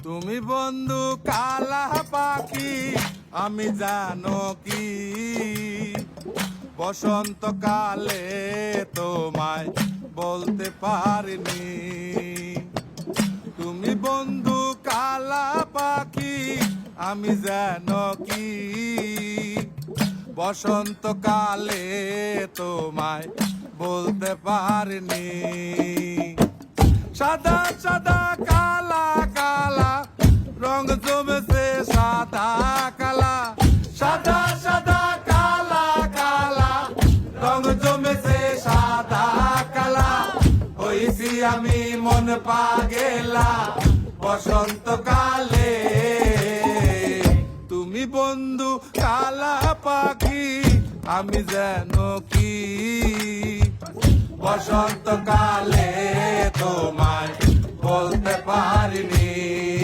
তুমি বন্ধু কালা পাখি, আমি জানো কি বসন্তকালে তোমায় বলতে পারিনি। তুমি বন্ধু কালা পাখি, আমি জানো কি বসন্তকালে তোমায় বলতে পারিনি। সাদা সাদা কালা কালা রং জমেছে সাদা কালা, সাদা সাদা কালা কালা রং জমেছে সাদা কালা। হইছি আমি মন পাগেলা বসন্তকালে। তুমি বন্ধু কালা পাখি, আমি যেন কি বসন্তকালে তোমায় বলতে পারিনি।